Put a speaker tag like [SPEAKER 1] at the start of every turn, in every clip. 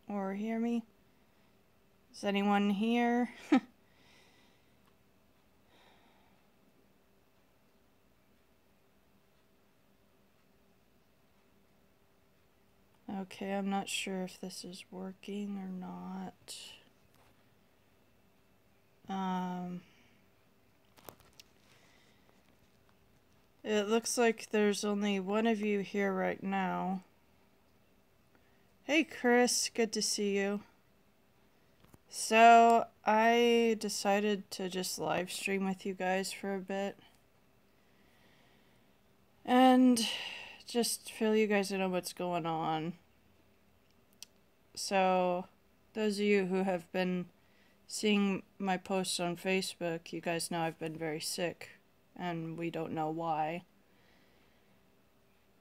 [SPEAKER 1] or hear me? Is anyone here? Okay, I'm not sure if this is working or not. It looks like there's only one of you here right now. Hey Chris, good to see you. So, I decided to just live stream with you guys for a bit. And just fill you guys in on what's going on. So, those of you who have been seeing my posts on Facebook, you guys know I've been very sick, and we don't know why.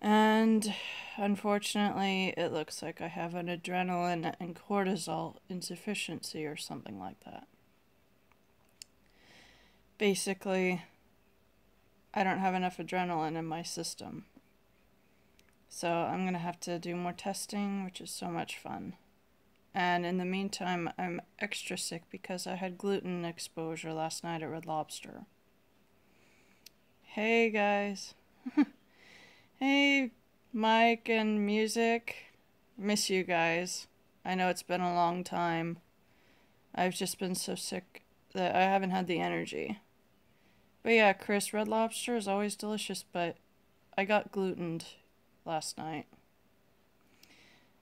[SPEAKER 1] And unfortunately, it looks like I have an adrenaline and cortisol insufficiency or something like that. Basically, I don't have enough adrenaline in my system. So I'm going to have to do more testing, which is so much fun. And in the meantime, I'm extra sick because I had gluten exposure last night at Red Lobster. Hey guys. Hey Mike and Music. Miss you guys. I know it's been a long time. I've just been so sick that I haven't had the energy. But yeah, Chris, Red Lobster is always delicious, but I got glutened last night.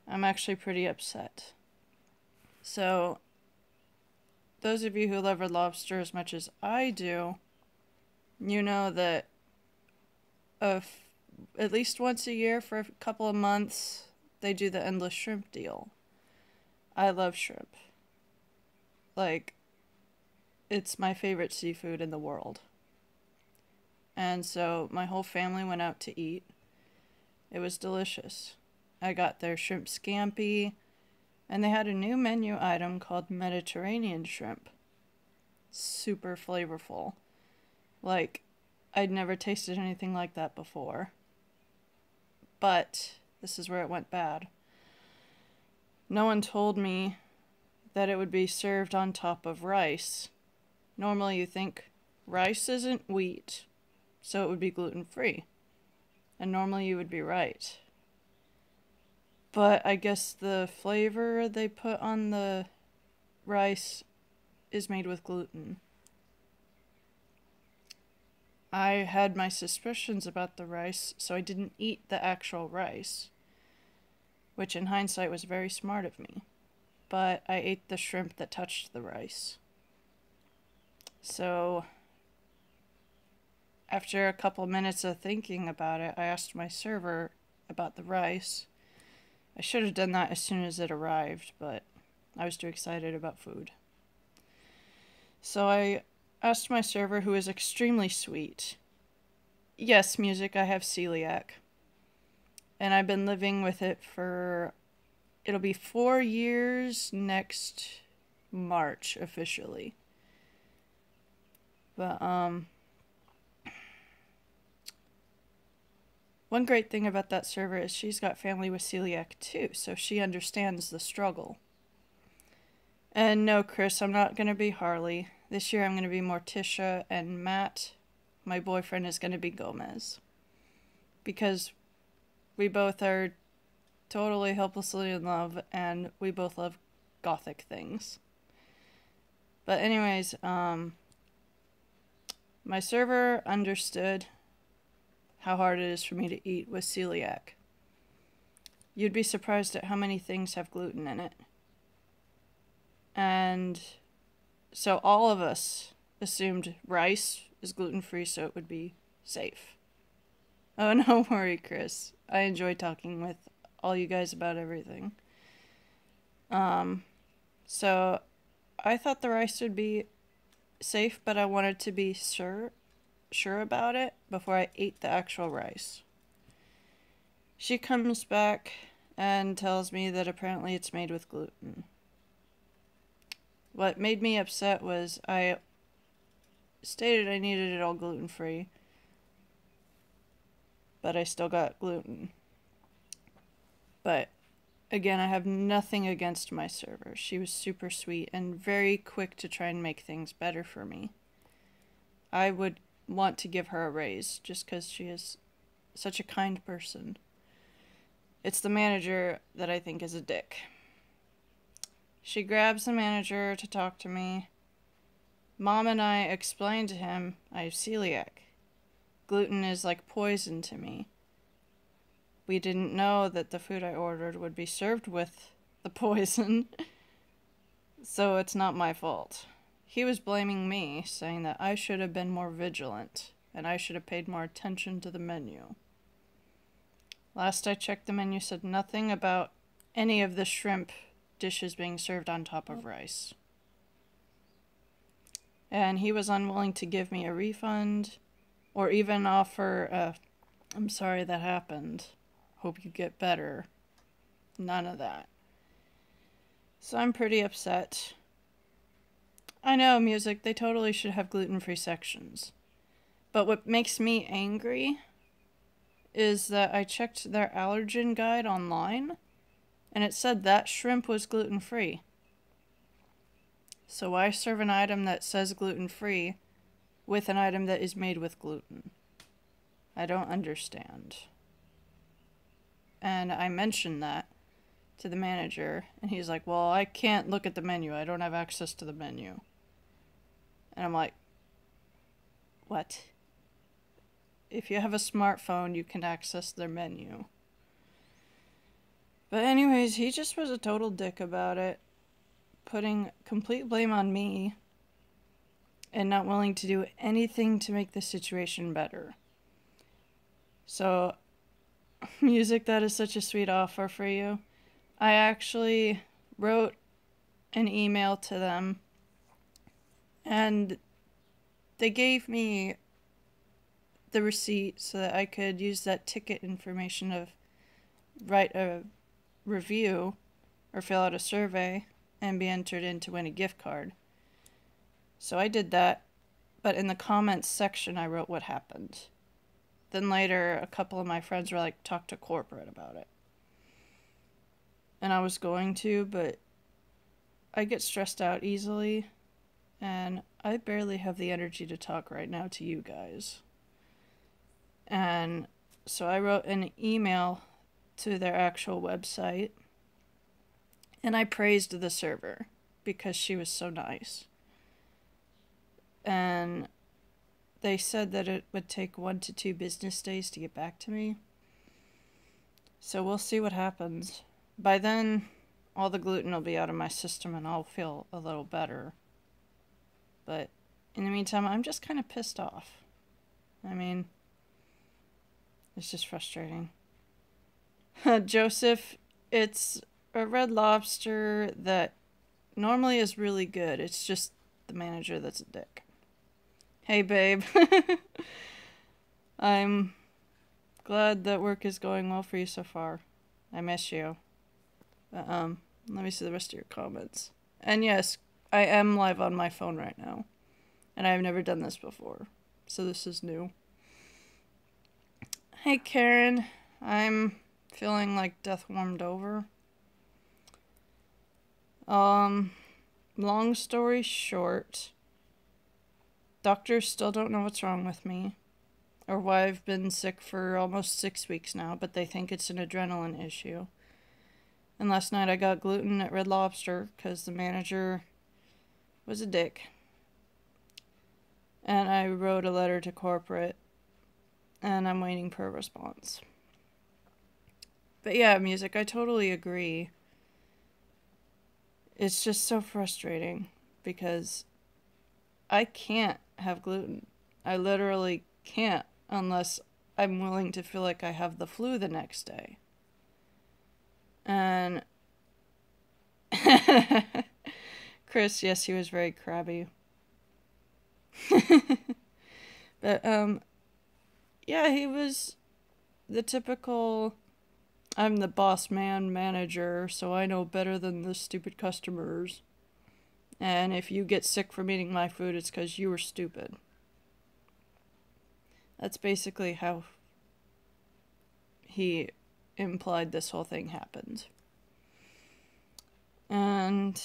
[SPEAKER 1] I'm actually pretty upset. So, those of you who love Red Lobster as much as I do, you know that at least once a year for a couple of months, they do the endless shrimp deal. I love shrimp. Like, it's my favorite seafood in the world. And so my whole family went out to eat. It was delicious. I got their shrimp scampi, and they had a new menu item called Mediterranean shrimp. Super flavorful. Like, I'd never tasted anything like that before. But this is where it went bad. No one told me that it would be served on top of rice. Normally you think rice isn't wheat, so it would be gluten-free. And normally you would be right. But I guess the flavor they put on the rice is made with gluten. I had my suspicions about the rice, so I didn't eat the actual rice, which in hindsight was very smart of me. But I ate the shrimp that touched the rice. So, after a couple minutes of thinking about it, I asked my server about the rice. I should have done that as soon as it arrived, but I was too excited about food. So I asked my server, who is extremely sweet. Yes, Music, I have celiac. And I've been living with it for... It'll be 4 years next March, officially. But, one great thing about that server is she's got family with celiac too, so she understands the struggle. And no, Chris, I'm not going to be Harley. This year I'm going to be Morticia, and Matt, my boyfriend, is going to be Gomez. Because we both are totally helplessly in love, and we both love gothic things. But anyways, my server understood how hard it is for me to eat with celiac. You'd be surprised at how many things have gluten in it. And so all of us assumed rice is gluten-free, so it would be safe. Oh, no worry, Chris. I enjoy talking with all you guys about everything. So I thought the rice would be safe, but I wanted to be sure about it before I ate the actual rice. She comes back and tells me that apparently it's made with gluten. What made me upset was I stated I needed it all gluten-free, but I still got gluten. But again, I have nothing against my server. She was super sweet and very quick to try and make things better for me. I would want to give her a raise just because she is such a kind person. It's the manager that I think is a dick. She grabs the manager to talk to me. Mom and I explained to him I have celiac. Gluten is like poison to me. We didn't know that the food I ordered would be served with the poison, so it's not my fault. He was blaming me, saying that I should have been more vigilant, and I should have paid more attention to the menu. Last I checked, the menu said nothing about any of the shrimp dishes being served on top of rice. And he was unwilling to give me a refund, or even offer I'm sorry that happened. Hope you get better. None of that. So I'm pretty upset. I know, music, they totally should have gluten-free sections. But what makes me angry is that I checked their allergen guide online, and it said that shrimp was gluten-free. So why serve an item that says gluten-free with an item that is made with gluten? I don't understand. And I mentioned that to the manager, and he's like, well, I can't look at the menu. I don't have access to the menu. And I'm like, what? If you have a smartphone, you can access their menu. But anyways, he just was a total dick about it, putting complete blame on me and not willing to do anything to make the situation better. So, music, that is such a sweet offer for you. I actually wrote an email to them, and they gave me the receipt so that I could use that ticket information of write a review or fill out a survey and be entered in to win a gift card. So I did that, but in the comments section I wrote what happened. Then later a couple of my friends were like, talk to corporate about it. And I was going to, but I get stressed out easily, and I barely have the energy to talk right now to you guys. And so I wrote an email to their actual website, and I praised the server because she was so nice. And they said that it would take 1 to 2 business days to get back to me. So we'll see what happens. By then, all the gluten will be out of my system and I'll feel a little better. But in the meantime, I'm just kind of pissed off. I mean, it's just frustrating. Joseph, it's a red lobster that normally is really good. It's just the manager that's a dick. Hey, babe. I'm glad that work is going well for you so far. I miss you. But, let me see the rest of your comments. And yes, I am live on my phone right now. And I've never done this before. So this is new. Hey, Karen. I'm feeling like death warmed over. Long story short, doctors still don't know what's wrong with me, or why I've been sick for almost 6 weeks now, but they think it's an adrenaline issue. And last night I got gluten at Red Lobster because the manager was a dick. And I wrote a letter to corporate, and I'm waiting for a response. But yeah, music, I totally agree. It's just so frustrating because I can't have gluten. I literally can't unless I'm willing to feel like I have the flu the next day. And Chris, yes, he was very crabby. But yeah, he was the typical I'm the boss man manager, so I know better than the stupid customers. And if you get sick from eating my food, it's because you were stupid. That's basically how he implied this whole thing happened. And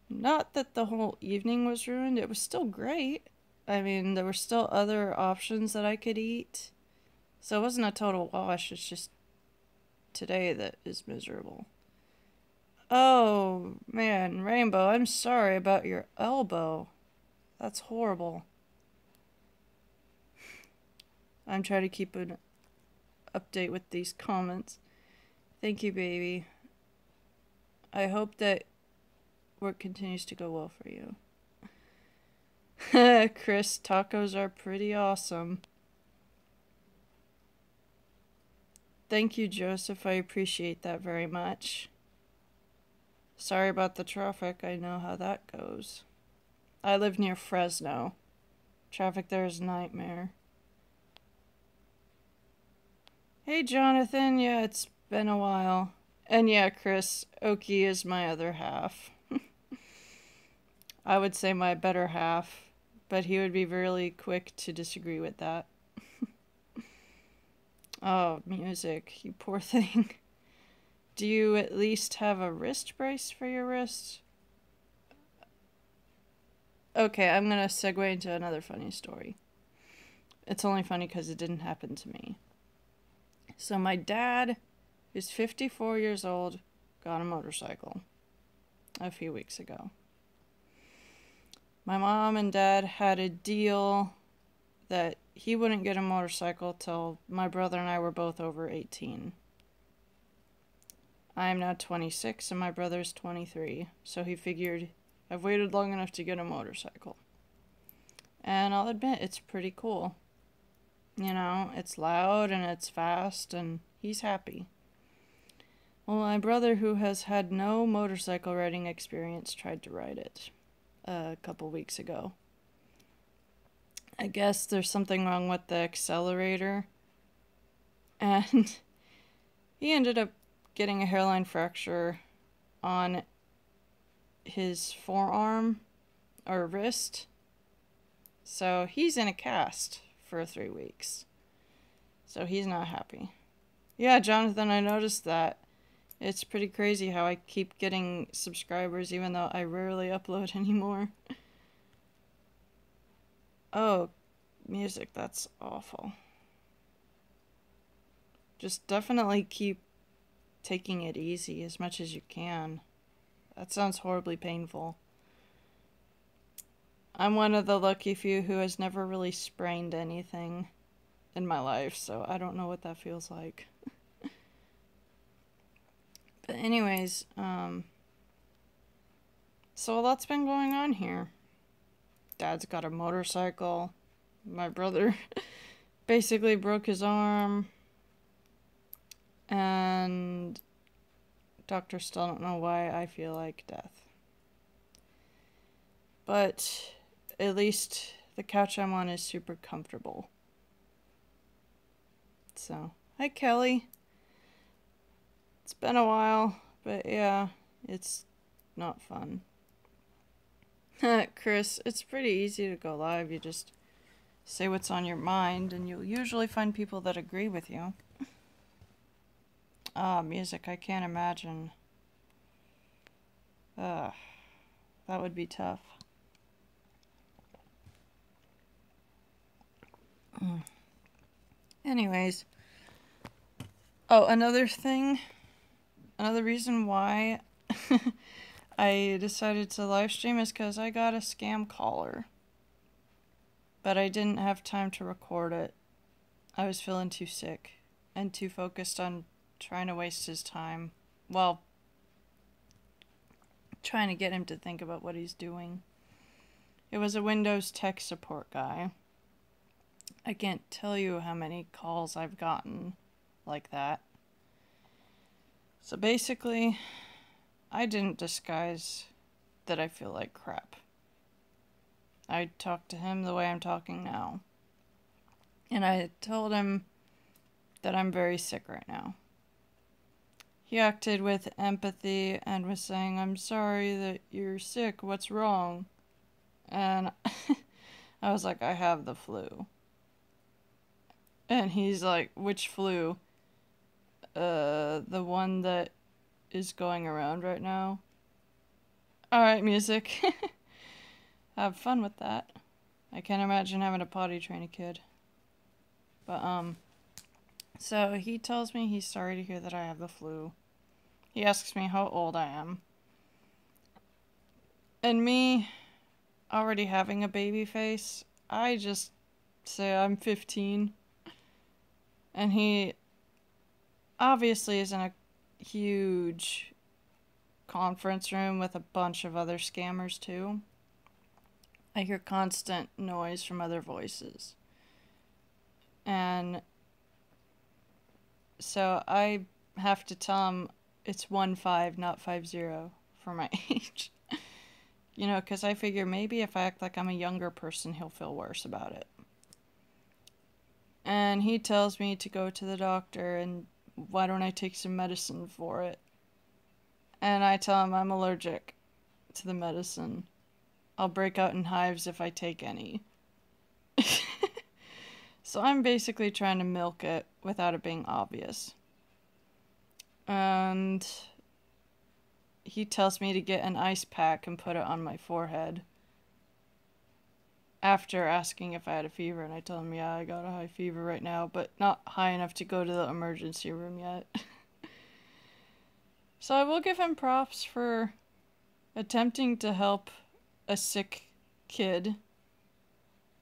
[SPEAKER 1] not that the whole evening was ruined, it was still great. I mean, there were still other options that I could eat. So it wasn't a total wash, it's just today that is miserable. Oh, man, Rainbow, I'm sorry about your elbow. That's horrible. I'm trying to keep an update with these comments. Thank you, baby. I hope that work continues to go well for you. Chris, tacos are pretty awesome. Thank you, Joseph. I appreciate that very much. Sorry about the traffic. I know how that goes. I live near Fresno. Traffic there is a nightmare. Hey, Jonathan. Yeah, it's been a while. And yeah, Chris, Oki is my other half. I would say my better half, but he would be really quick to disagree with that. Oh, music, you poor thing. Do you at least have a wrist brace for your wrist? Okay, I'm gonna segue into another funny story. It's only funny because it didn't happen to me. So my dad, who's 54 years old, got a motorcycle a few weeks ago. My mom and dad had a deal that he wouldn't get a motorcycle till my brother and I were both over 18. I am now 26 and my brother's 23, so he figured I've waited long enough to get a motorcycle. And I'll admit, it's pretty cool. You know, it's loud and it's fast and he's happy. Well, my brother, who has had no motorcycle riding experience, tried to ride it a couple weeks ago. I guess there's something wrong with the accelerator. And he ended up getting a hairline fracture on his forearm or wrist. So he's in a cast for 3 weeks. So he's not happy. Yeah, Jonathan, I noticed that. It's pretty crazy how I keep getting subscribers even though I rarely upload anymore. Oh, music, that's awful. Just definitely keep taking it easy as much as you can. That sounds horribly painful. I'm one of the lucky few who has never really sprained anything in my life, so I don't know what that feels like. But anyways, so a lot's been going on here. Dad's got a motorcycle. My brother basically broke his arm. And doctors still don't know why I feel like death. But at least the couch I'm on is super comfortable. So, hi Kelly. It's been a while, but yeah, it's not fun. Chris, it's pretty easy to go live. You just say what's on your mind, and you'll usually find people that agree with you. Ah, music, I can't imagine. That would be tough. Anyways. Oh, another reason why I decided to live stream is because I got a scam caller. But I didn't have time to record it. I was feeling too sick and too focused on trying to waste his time. Well, trying to get him to think about what he's doing. It was a Windows tech support guy. I can't tell you how many calls I've gotten like that. So basically, I didn't disguise that I feel like crap. I talked to him the way I'm talking now. And I told him that I'm very sick right now. He acted with empathy and was saying, "I'm sorry that you're sick, what's wrong?" And I was like, "I have the flu." And he's like, "Which flu?" The one that is going around right now. Alright, music. Have fun with that. I can't imagine having to potty train a kid. But, so he tells me he's sorry to hear that I have the flu. He asks me how old I am. And me already having a baby face, I just say I'm 15. And he obviously is in a huge conference room with a bunch of other scammers too. I hear constant noise from other voices. And so I have to tell him it's 1-5, not 50 for my age. You know, because I figure maybe if I act like I'm a younger person, he'll feel worse about it. And he tells me to go to the doctor and why don't I take some medicine for it? And I tell him I'm allergic to the medicine. I'll break out in hives if I take any. So I'm basically trying to milk it without it being obvious. And he tells me to get an ice pack and put it on my forehead. After asking if I had a fever, and I tell him, yeah, I got a high fever right now, but not high enough to go to the emergency room yet. So I will give him props for attempting to help a sick kid,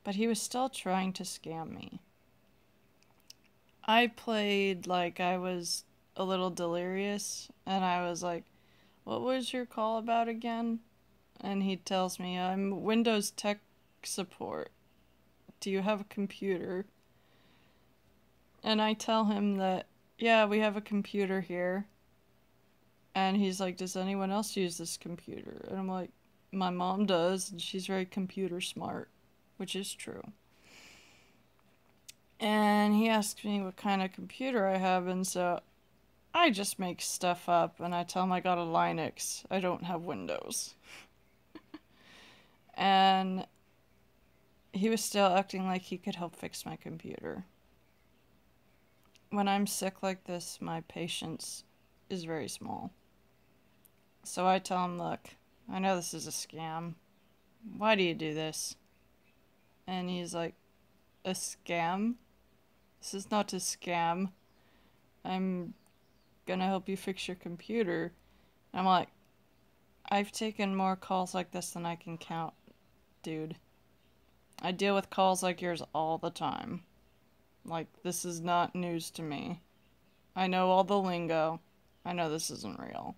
[SPEAKER 1] but he was still trying to scam me. I played like I was a little delirious, and I was like, what was your call about again? And he tells me, I'm Windows tech support. Do you have a computer? And I tell him that, yeah, we have a computer here. And he's like, does anyone else use this computer? And I'm like, my mom does, and she's very computer smart, which is true. And he asks me what kind of computer I have, and so I just make stuff up, and I tell him I got a Linux. I don't have Windows. And he was still acting like he could help fix my computer. When I'm sick like this, my patience is very small. So I tell him, look, I know this is a scam. Why do you do this? And he's like, a scam? This is not a scam. I'm gonna help you fix your computer. And I'm like, I've taken more calls like this than I can count, dude. I deal with calls like yours all the time. Like, this is not news to me. I know all the lingo. I know this isn't real.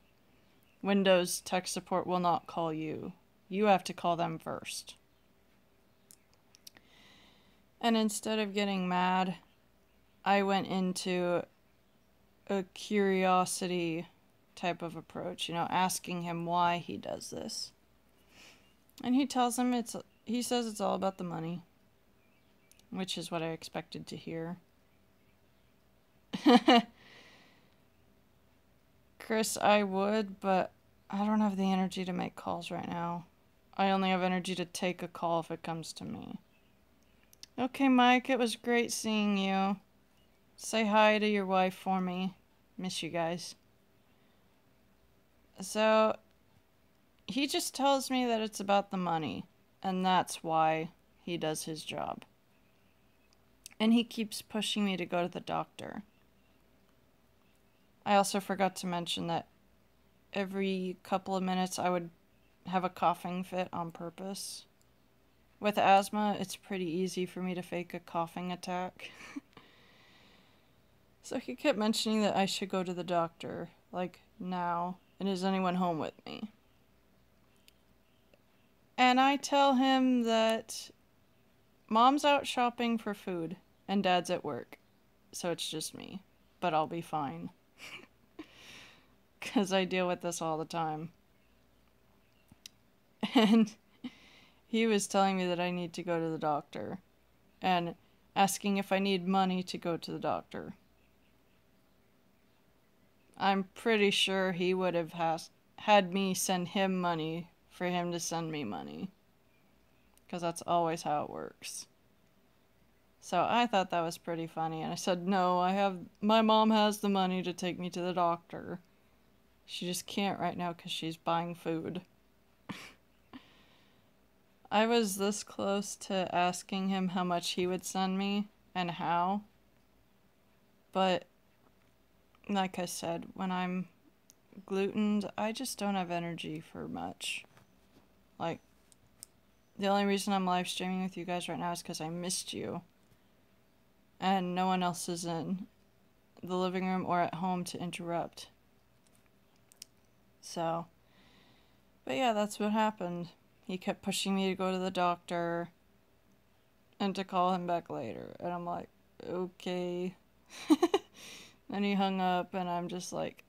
[SPEAKER 1] Windows tech support will not call you. You have to call them first. And instead of getting mad, I went into a curiosity type of approach, you know, asking him why he does this. And he tells him he says it's all about the money, which is what I expected to hear. Chris, I would, but I don't have the energy to make calls right now. I only have energy to take a call if it comes to me. Okay, Mike, it was great seeing you. Say hi to your wife for me. Miss you guys. So, he just tells me that it's about the money, and that's why he does his job. And he keeps pushing me to go to the doctor. I also forgot to mention that every couple of minutes I would have a coughing fit on purpose. With asthma, it's pretty easy for me to fake a coughing attack. So he kept mentioning that I should go to the doctor, like now, and is anyone home with me? And I tell him that Mom's out shopping for food, and Dad's at work, so it's just me, but I'll be fine. 'Cause I deal with this all the time. And he was telling me that I need to go to the doctor, and asking if I need money to go to the doctor. I'm pretty sure he would have had me send him money for him to send me money. 'Cause that's always how it works. So I thought that was pretty funny, and I said, no, my mom has the money to take me to the doctor. She just can't right now because she's buying food. I was this close to asking him how much he would send me and how. But, like I said, when I'm glutened, I just don't have energy for much. Like, the only reason I'm live streaming with you guys right now is because I missed you. And no one else is in the living room or at home to interrupt. So, but yeah, that's what happened. He kept pushing me to go to the doctor and to call him back later. And I'm like, okay. Then he hung up and I'm just like,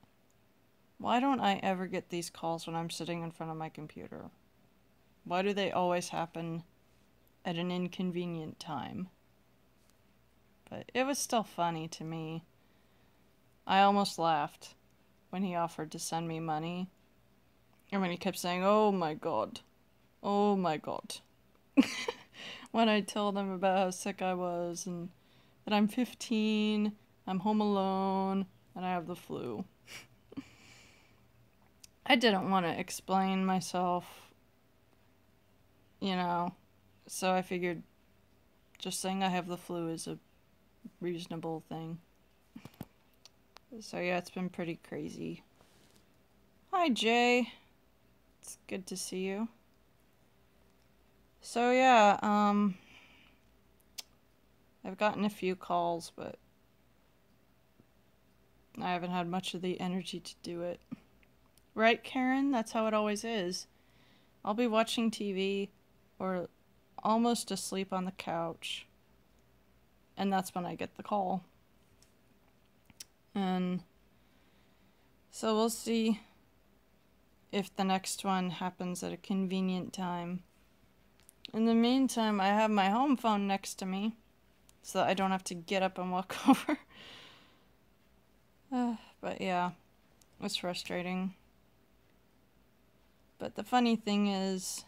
[SPEAKER 1] why don't I ever get these calls when I'm sitting in front of my computer? Why do they always happen at an inconvenient time? But it was still funny to me. I almost laughed when he offered to send me money. And when he kept saying, oh my god. Oh my god. When I told him about how sick I was and that I'm 15, I'm home alone, and I have the flu. I didn't want to explain myself, you know, so I figured just saying I have the flu is a reasonable thing. So yeah, it's been pretty crazy. Hi Jay. It's good to see you. So yeah, I've gotten a few calls, but I haven't had much of the energy to do it. Right, Karen? That's how it always is. I'll be watching TV or almost asleep on the couch, and that's when I get the call. And so we'll see if the next one happens at a convenient time. In the meantime, I have my home phone next to me, so that I don't have to get up and walk over. But yeah, it's frustrating. But the funny thing is,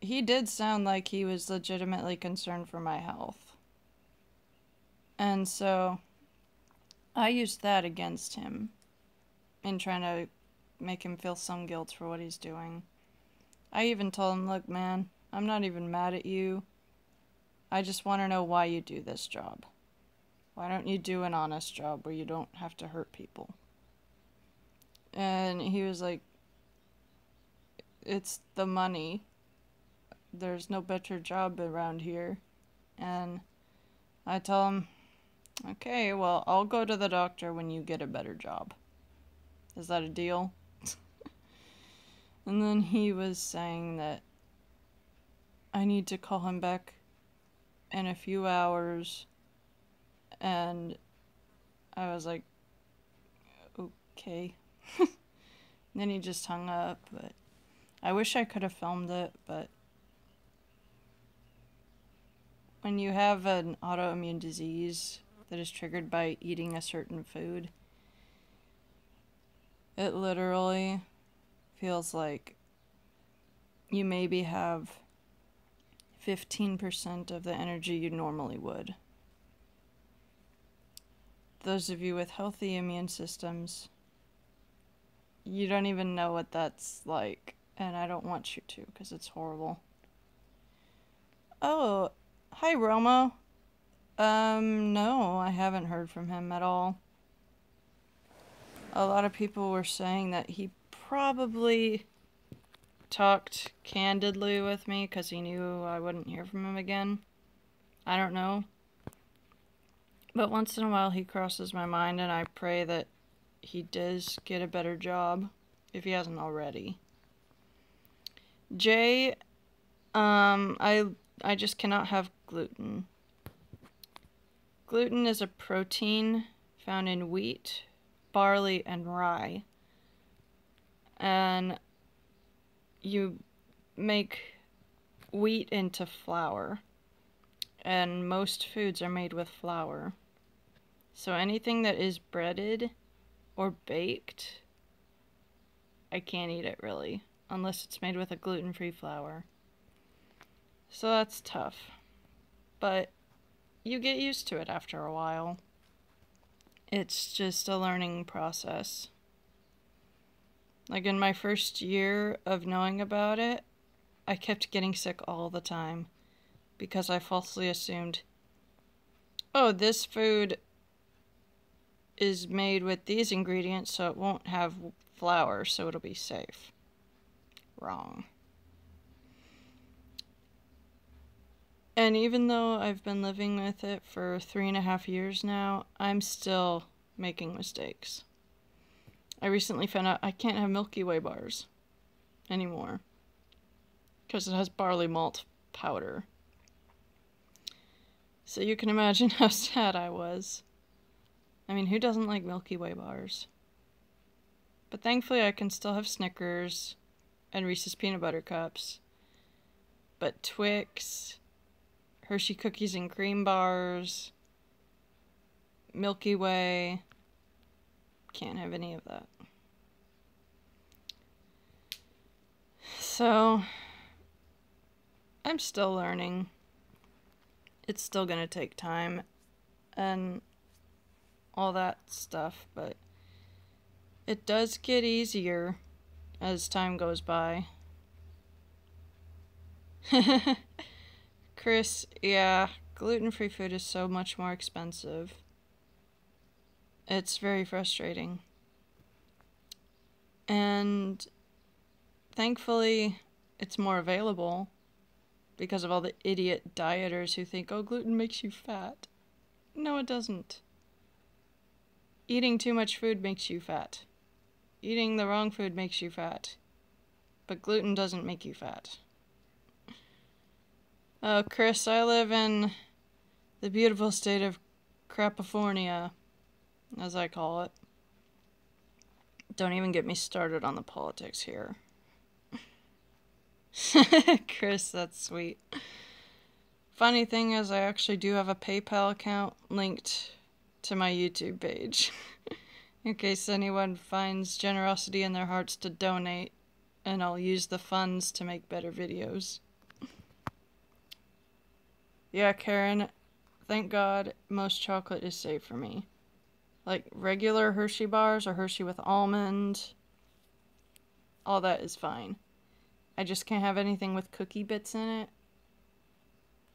[SPEAKER 1] he did sound like he was legitimately concerned for my health. And so I used that against him in trying to make him feel some guilt for what he's doing. I even told him, look, man, I'm not even mad at you. I just want to know why you do this job. Why don't you do an honest job where you don't have to hurt people? And he was like, it's the money. There's no better job around here. And I tell him, okay, well, I'll go to the doctor when you get a better job. Is that a deal? And then he was saying that I need to call him back in a few hours. And I was like, okay. Then he just hung up, but I wish I could have filmed it, but when you have an autoimmune disease that is triggered by eating a certain food, it literally feels like you maybe have 15% of the energy you normally would. Those of you with healthy immune systems, you don't even know what that's like, and I don't want you to because it's horrible. Oh, hi Romo. No, I haven't heard from him at all. A lot of people were saying that he probably talked candidly with me because he knew I wouldn't hear from him again. I don't know. But once in a while he crosses my mind, and I pray that he does get a better job if he hasn't already. Jay, I just cannot have gluten. Gluten is a protein found in wheat, barley, and rye. And you make wheat into flour. And most foods are made with flour. So anything that is breaded or baked, I can't eat it really, unless it's made with a gluten-free flour. So that's tough. But you get used to it after a while. It's just a learning process. Like in my first year of knowing about it, I kept getting sick all the time because I falsely assumed, oh, this food is made with these ingredients, so it won't have flour, so it'll be safe. Wrong. And even though I've been living with it for 3.5 years now, I'm still making mistakes. I recently found out I can't have Milky Way bars anymore because it has barley malt powder. So you can imagine how sad I was. I mean, who doesn't like Milky Way bars? But thankfully I can still have Snickers and Reese's Peanut Butter Cups. But Twix, Hershey Cookies and Cream Bars, Milky Way, can't have any of that. So, I'm still learning. It's still gonna take time and all that stuff, but it does get easier as time goes by. Chris, yeah, gluten-free food is so much more expensive. It's very frustrating. And thankfully, it's more available because of all the idiot dieters who think, oh, gluten makes you fat. No, it doesn't. Eating too much food makes you fat. Eating the wrong food makes you fat. But gluten doesn't make you fat. Oh, Chris, I live in the beautiful state of Crapifornia, as I call it. Don't even get me started on the politics here. Chris, that's sweet. Funny thing is, I actually do have a PayPal account linked to my YouTube page. In case anyone finds generosity in their hearts to donate, and I'll use the funds to make better videos. Yeah, Karen, thank God most chocolate is safe for me. Like regular Hershey bars or Hershey with almond, all that is fine. I just can't have anything with cookie bits in it.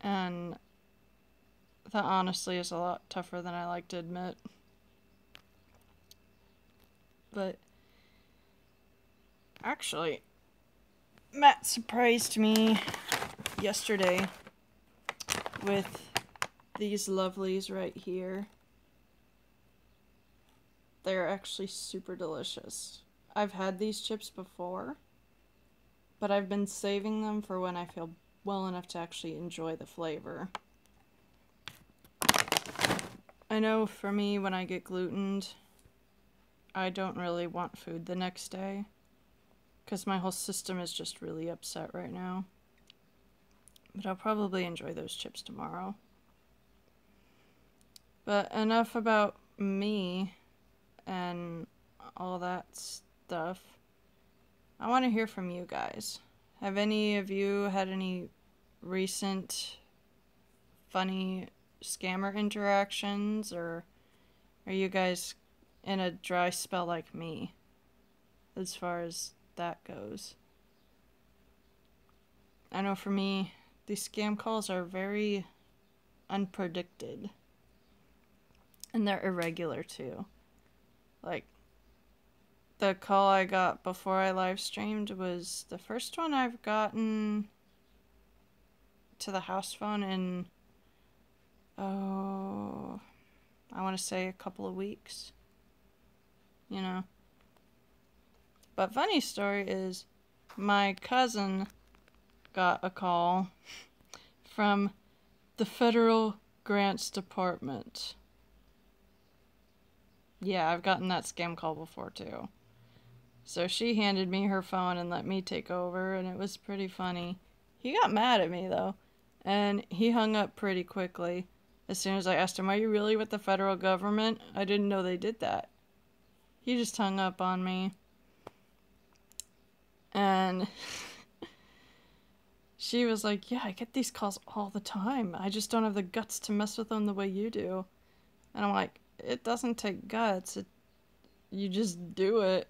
[SPEAKER 1] And that honestly is a lot tougher than I like to admit. But actually, Matt surprised me yesterday with these lovelies right here. They're actually super delicious. I've had these chips before, but I've been saving them for when I feel well enough to actually enjoy the flavor. I know for me, when I get glutened, I don't really want food the next day because my whole system is just really upset right now. But I'll probably enjoy those chips tomorrow. But enough about me and all that stuff. I want to hear from you guys. Have any of you had any recent funny scammer interactions, or are you guys in a dry spell like me as far as that goes? I know for me, these scam calls are very unpredicted, and they're irregular too. Like, the call I got before I live streamed was the first one I've gotten to the house phone in, oh, I want to say a couple of weeks, you know. But funny story is, my cousin got a call from the Federal Grants Department. Yeah, I've gotten that scam call before too. So she handed me her phone and let me take over, and it was pretty funny. He got mad at me though, and he hung up pretty quickly. As soon as I asked him, are you really with the federal government? I didn't know they did that. He just hung up on me. And she was like, yeah, I get these calls all the time. I just don't have the guts to mess with them the way you do. And I'm like, it doesn't take guts. You just do it.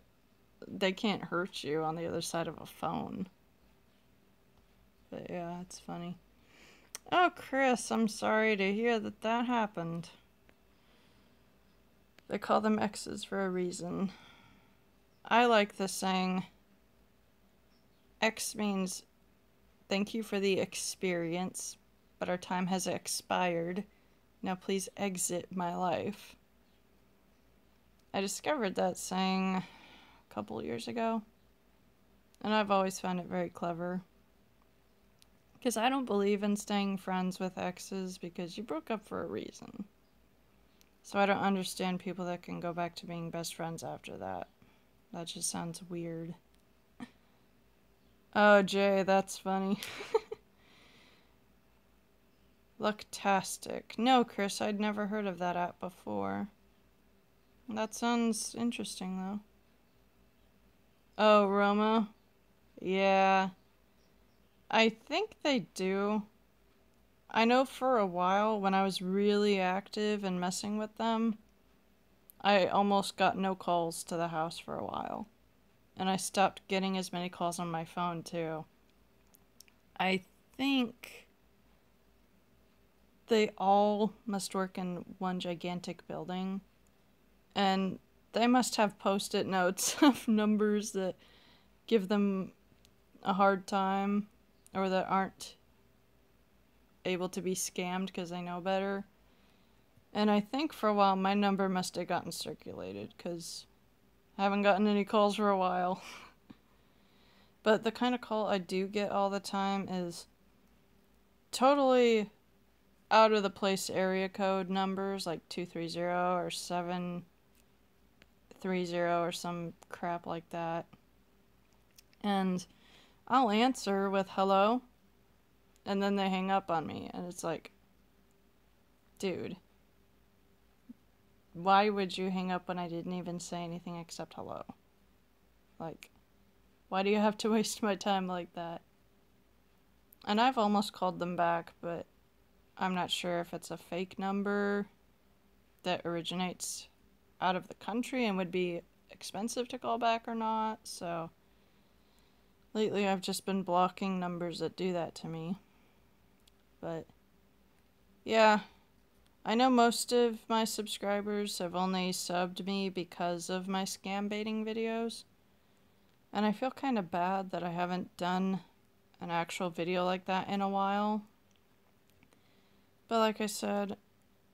[SPEAKER 1] they can't hurt you on the other side of a phone. But yeah, it's funny. Oh, Chris, I'm sorry to hear that that happened. They call them exes for a reason. I like the saying, X means thank you for the experience, but our time has expired. Now please exit my life. I discovered that saying a couple years ago, and I've always found it very clever. Because I don't believe in staying friends with exes because you broke up for a reason. So I don't understand people that can go back to being best friends after that. That just sounds weird. Oh, Jay, that's funny. Lucktastic. No, Chris, I'd never heard of that app before. That sounds interesting, though. Oh, Roma? Yeah. I think they do. I know for a while, when I was really active and messing with them, I almost got no calls to the house for a while. And I stopped getting as many calls on my phone, too. I think they all must work in one gigantic building. And they must have post-it notes of numbers that give them a hard time or that aren't able to be scammed because they know better. And I think for a while my number must have gotten circulated because I haven't gotten any calls for a while. But the kind of call I do get all the time is totally out of the place area code numbers like 230 or 730 or some crap like that. And I'll answer with hello, and then they hang up on me, and it's like, dude, why would you hang up when I didn't even say anything except hello? Like, why do you have to waste my time like that? And I've almost called them back, but I'm not sure if it's a fake number that originates out of the country and would be expensive to call back or not, so lately I've just been blocking numbers that do that to me. But yeah, I know most of my subscribers have only subbed me because of my scam baiting videos. And I feel kind of bad that I haven't done an actual video like that in a while. But like I said,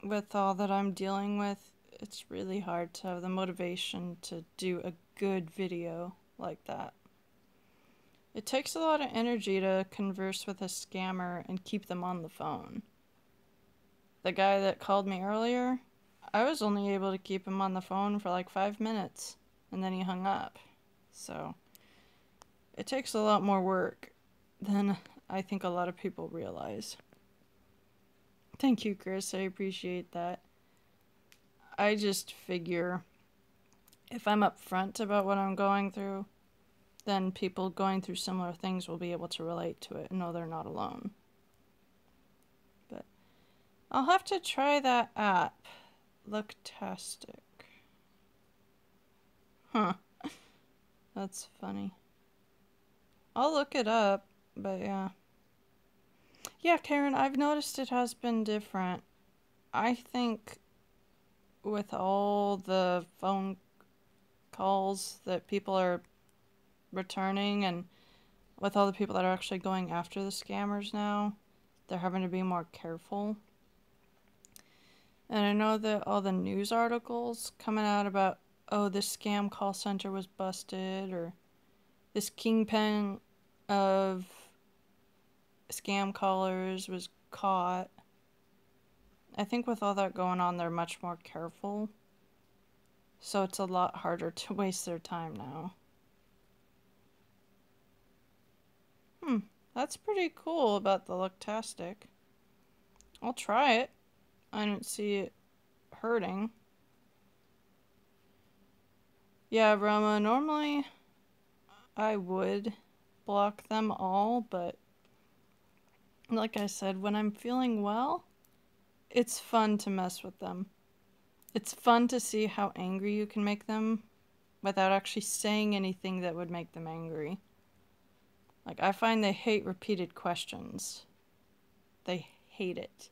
[SPEAKER 1] with all that I'm dealing with, it's really hard to have the motivation to do a good video like that. It takes a lot of energy to converse with a scammer and keep them on the phone. The guy that called me earlier, I was only able to keep him on the phone for like 5 minutes, and then he hung up. So it takes a lot more work than I think a lot of people realize. Thank you, Chris. I appreciate that. I just figure if I'm upfront about what I'm going through, then people going through similar things will be able to relate to it and know they're not alone. But I'll have to try that app. Lucktastic. Huh. That's funny. I'll look it up, but yeah. Yeah, Karen, I've noticed it has been different. I think with all the phone calls that people are returning and with all the people that are actually going after the scammers now, they're having to be more careful. And I know that all the news articles coming out about, oh, this scam call center was busted, or this kingpin of scam callers was caught. I think with all that going on, they're much more careful. So it's a lot harder to waste their time now. That's pretty cool about the Lucktastic. I'll try it. I don't see it hurting. Yeah, Roma, normally I would block them all, but like I said, when I'm feeling well, it's fun to mess with them. It's fun to see how angry you can make them without actually saying anything that would make them angry. Like, I find they hate repeated questions. They hate it.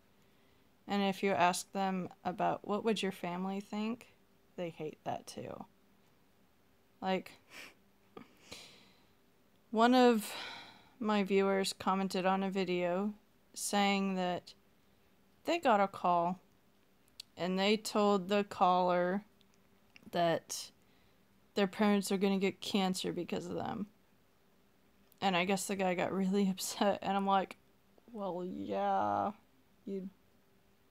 [SPEAKER 1] And if you ask them about what would your family think, they hate that too. Like, one of my viewers commented on a video saying that they got a call and they told the caller that their parents are going to get cancer because of them. And I guess the guy got really upset, and I'm like, well, yeah,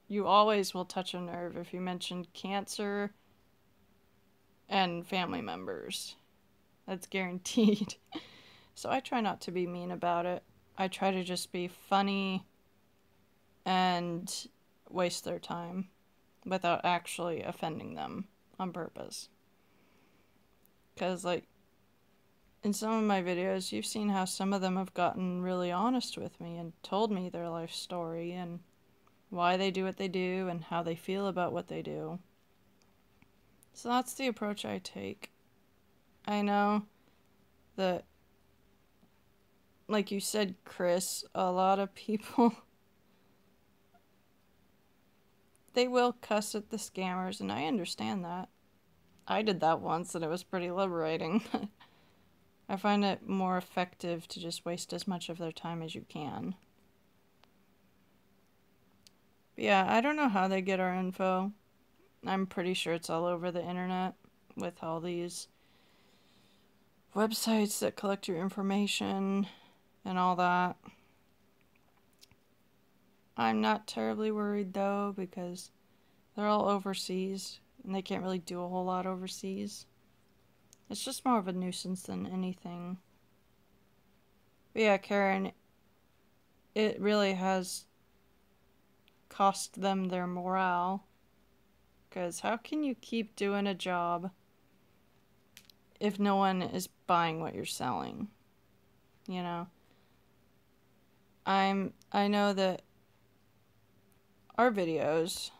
[SPEAKER 1] you always will touch a nerve if you mention cancer and family members. That's guaranteed. So I try not to be mean about it. I try to just be funny and waste their time without actually offending them on purpose. Because, like, in some of my videos, you've seen how some of them have gotten really honest with me and told me their life story and why they do what they do and how they feel about what they do. So that's the approach I take. I know that, like you said, Chris, a lot of people, they will cuss at the scammers, and I understand that. I did that once, and it was pretty liberating. I find it more effective to just waste as much of their time as you can. But yeah, I don't know how they get our info. I'm pretty sure it's all over the internet with all these websites that collect your information and all that. I'm not terribly worried though, because they're all overseas and they can't really do a whole lot overseas. It's just more of a nuisance than anything. But yeah, Karen, it really has cost them their morale. Because how can you keep doing a job if no one is buying what you're selling? You know? I know that our videos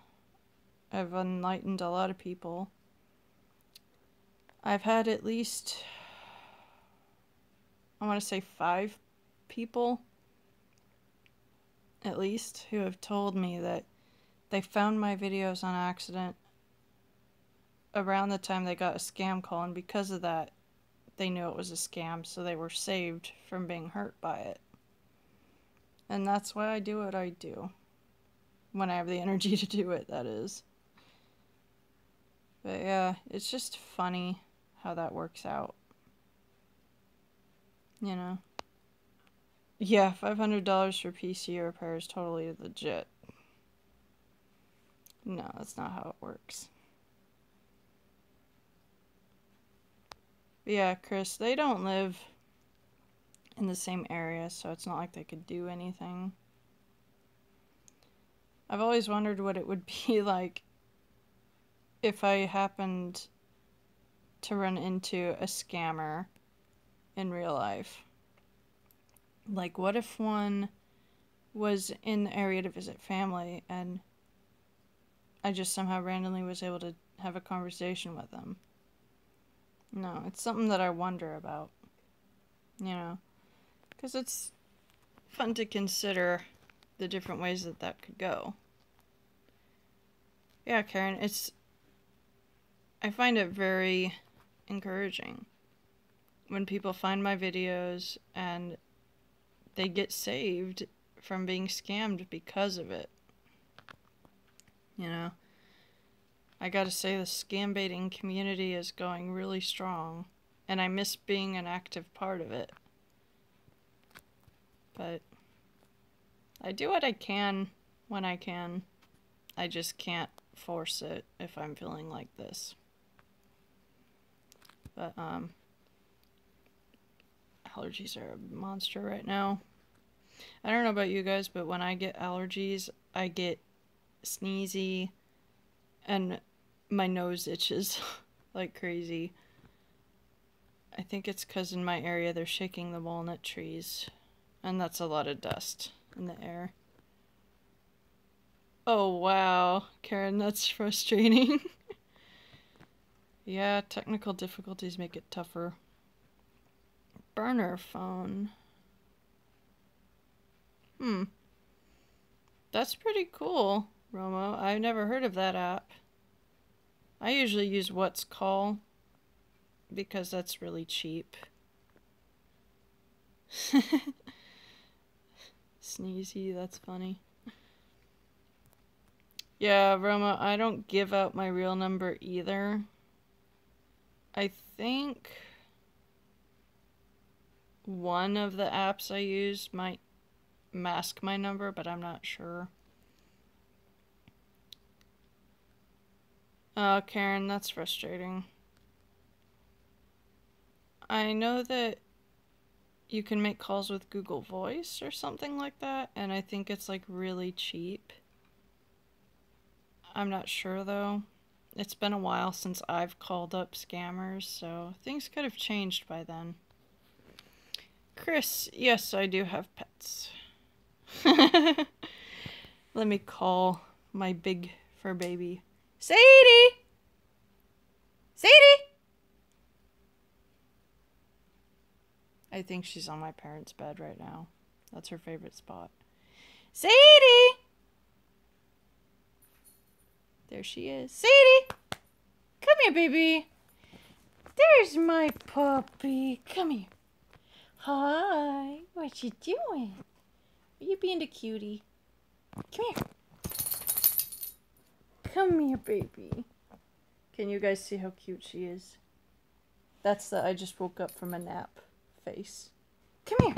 [SPEAKER 1] have enlightened a lot of people. I've had at least, I want to say 5 people, at least, who have told me that they found my videos on accident around the time they got a scam call, and because of that, they knew it was a scam, so they were saved from being hurt by it. And that's why I do what I do. When I have the energy to do it, that is. But yeah, it's just funny how that works out. You know? Yeah, $500 for PC repair is totally legit. No, that's not how it works. But yeah, Chris, they don't live in the same area, so it's not like they could do anything. I've always wondered what it would be like if I happened to run into a scammer in real life. Like, what if one was in the area to visit family and I just somehow randomly was able to have a conversation with them? No, it's something that I wonder about, you know, because it's fun to consider the different ways that that could go. Yeah, Karen, I find it very encouraging when people find my videos and they get saved from being scammed because of it. You know, I gotta say the scam baiting community is going really strong, and I miss being an active part of it. But I do what I can when I can. I just can't force it if I'm feeling like this. But allergies are a monster right now. I don't know about you guys, but when I get allergies, I get sneezy and my nose itches like crazy. I think it's because in my area they're shaking the walnut trees, and that's a lot of dust in the air. Oh wow, Karen, that's frustrating. Yeah, technical difficulties make it tougher. Burner phone. That's pretty cool, Romo. I've never heard of that app. I usually use What's Call because that's really cheap. Sneezy, that's funny. Yeah, Roma, I don't give out my real number either. I think one of the apps I use might mask my number, but I'm not sure. Oh, Karen, that's frustrating. I know that you can make calls with Google Voice or something like that, and I think it's like really cheap. I'm not sure though. It's been a while since I've called up scammers, so things could have changed by then. Chris, yes, I do have pets. Let me call my big fur baby. Sadie! Sadie! I think she's on my parents' bed right now. That's her favorite spot. Sadie! There she is. Sadie! Come here, baby. There's my puppy. Come here. Hi. What you doing? Are you being a cutie? Come here. Come here, baby. Can you guys see how cute she is? That's the I just woke up from a nap face. Come here.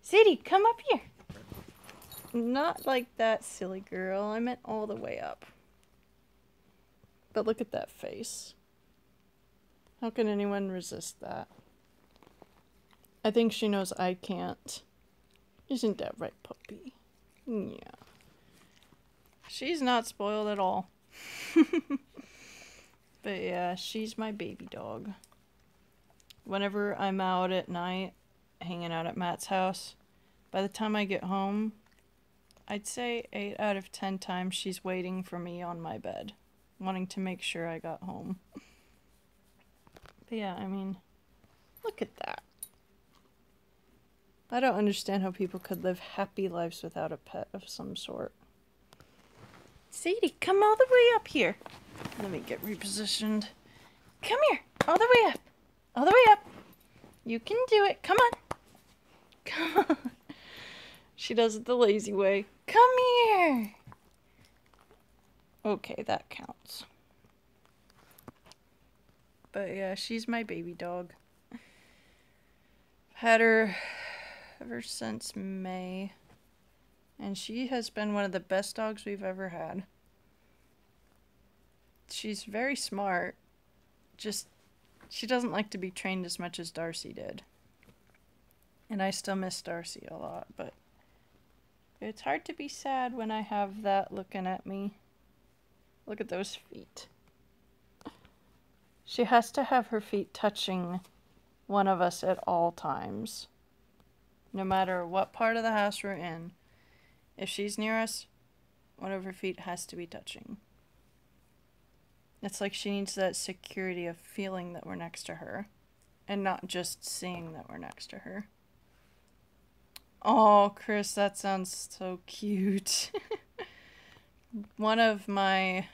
[SPEAKER 1] Sadie, come up here. Not like that, silly girl. I meant all the way up. But look at that face. How can anyone resist that? I think she knows I can't. Isn't that right, puppy? Yeah. She's not spoiled at all. But yeah, she's my baby dog. Whenever I'm out at night, hanging out at Matt's house, by the time I get home, I'd say 8 out of 10 times she's waiting for me on my bed, wanting to make sure I got home. But yeah, I mean, look at that. I don't understand how people could live happy lives without a pet of some sort. Sadie, come all the way up here. Let me get repositioned. Come here, all the way up. All the way up. You can do it. Come on. Come on. She does it the lazy way. Come here. Okay, that counts. But yeah, she's my baby dog. Had her ever since May. And she has been one of the best dogs we've ever had. She's very smart. Just, she doesn't like to be trained as much as Darcy did. And I still miss Darcy a lot, but it's hard to be sad when I have that looking at me. Look at those feet. She has to have her feet touching one of us at all times. No matter what part of the house we're in. If she's near us, one of her feet has to be touching. It's like she needs that security of feeling that we're next to her. And not just seeing that we're next to her. Oh, Chris, that sounds so cute. One of my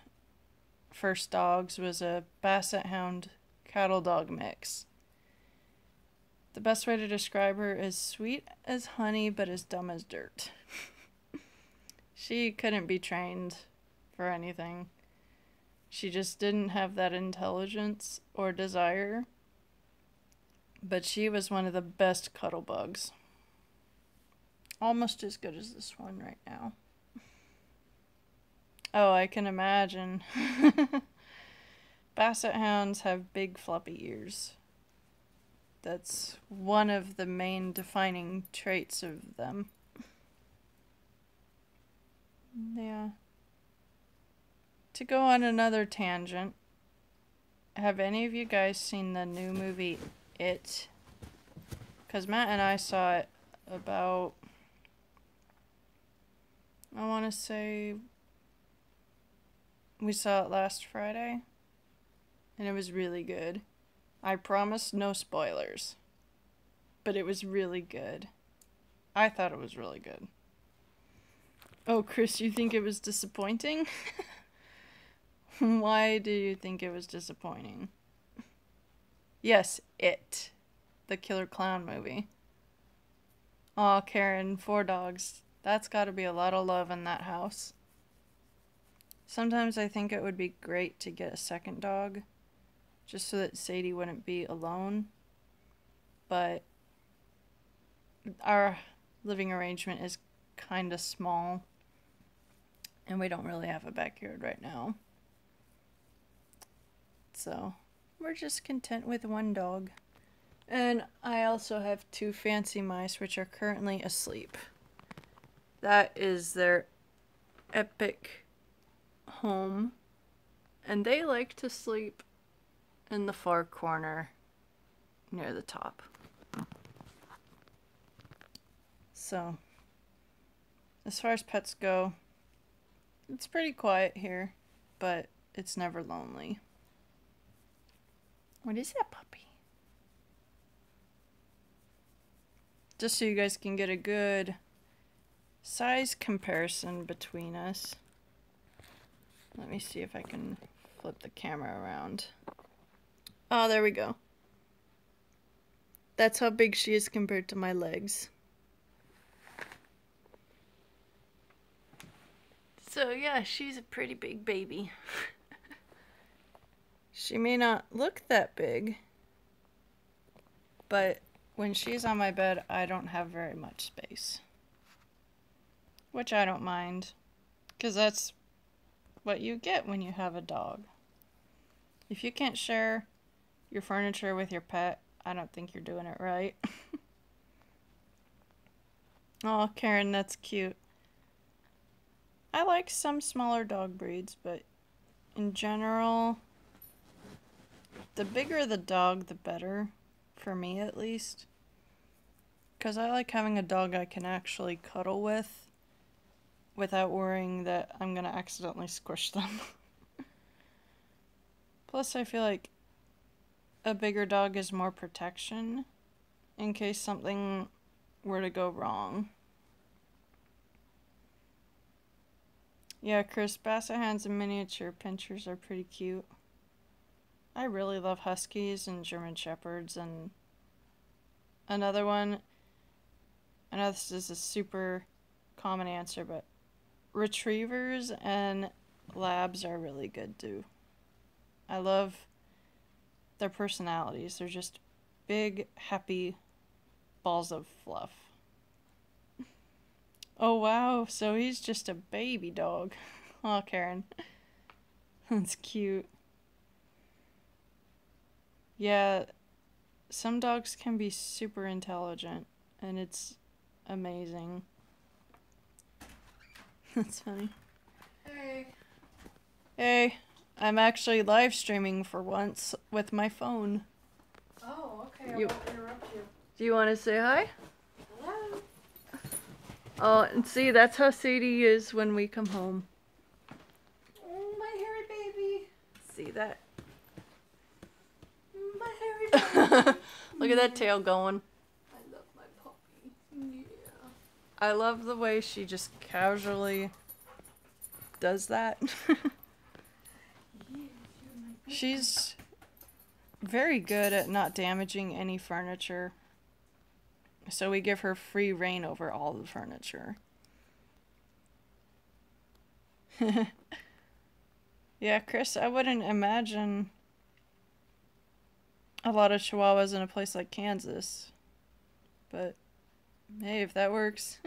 [SPEAKER 1] first dogs was a Basset Hound cattle dog mix. The best way to describe her is sweet as honey, but as dumb as dirt. She couldn't be trained for anything. She just didn't have that intelligence or desire. But she was one of the best cuddle bugs. Almost as good as this one right now. Oh, I can imagine. Basset Hounds have big floppy ears. That's one of the main defining traits of them. Yeah. To go on another tangent, have any of you guys seen the new movie It? Because Matt and I saw it about, I want to say, we saw it last Friday. and it was really good. I promise no spoilers. But it was really good. I thought it was really good. Oh, Chris, you think it was disappointing? Why do you think it was disappointing? Yes, It. The Killer Clown movie. Aw, Karen, 4 dogs. That's gotta be a lot of love in that house. Sometimes I think it would be great to get a second dog, just so that Sadie wouldn't be alone. But our living arrangement is kind of small, and we don't really have a backyard right now. So we're just content with 1 dog. And I also have 2 fancy mice, which are currently asleep. That is their epic home. And they like to sleep in the far corner near the top. So, as far as pets go, it's pretty quiet here, but it's never lonely. What is that puppy? Just so you guys can get a good size comparison between us. Let me see if I can flip the camera around. Oh, there we go. That's how big she is compared to my legs. So yeah, she's a pretty big baby. She may not look that big, but when she's on my bed, I don't have very much space. Which I don't mind, because that's what you get when you have a dog. If you can't share your furniture with your pet, I don't think you're doing it right. Oh, Karen, that's cute. I like some smaller dog breeds, but in general, the bigger the dog, the better. For me, at least. Because I like having a dog I can actually cuddle with without worrying that I'm going to accidentally squish them. Plus, I feel like a bigger dog is more protection in case something were to go wrong. Yeah, Chris, Basset Hounds and miniature pinchers are pretty cute. I really love Huskies and German Shepherds, and another one, I know this is a super common answer, but Retrievers and Labs are really good too. I love their personalities. They're just big, happy balls of fluff. Oh wow, so he's just a baby dog. Aw, Karen. That's cute. Yeah, some dogs can be super intelligent, and it's amazing. That's funny.
[SPEAKER 2] Hey.
[SPEAKER 1] Hey, I'm actually live streaming for once with my phone.
[SPEAKER 2] Oh, okay. I won't interrupt you.
[SPEAKER 1] Do you want to say hi?
[SPEAKER 2] Hello.
[SPEAKER 1] Oh, and see, that's how Sadie is when we come home.
[SPEAKER 2] Oh, my hairy baby.
[SPEAKER 1] See that?
[SPEAKER 2] My hairy baby.
[SPEAKER 1] Look at that tail going.
[SPEAKER 2] I love my puppy. Yeah.
[SPEAKER 1] I love the way she just casually does that. She's very good at not damaging any furniture. So we give her free reign over all the furniture. Yeah, Chris, I wouldn't imagine a lot of Chihuahuas in a place like Kansas. But hey, if that works.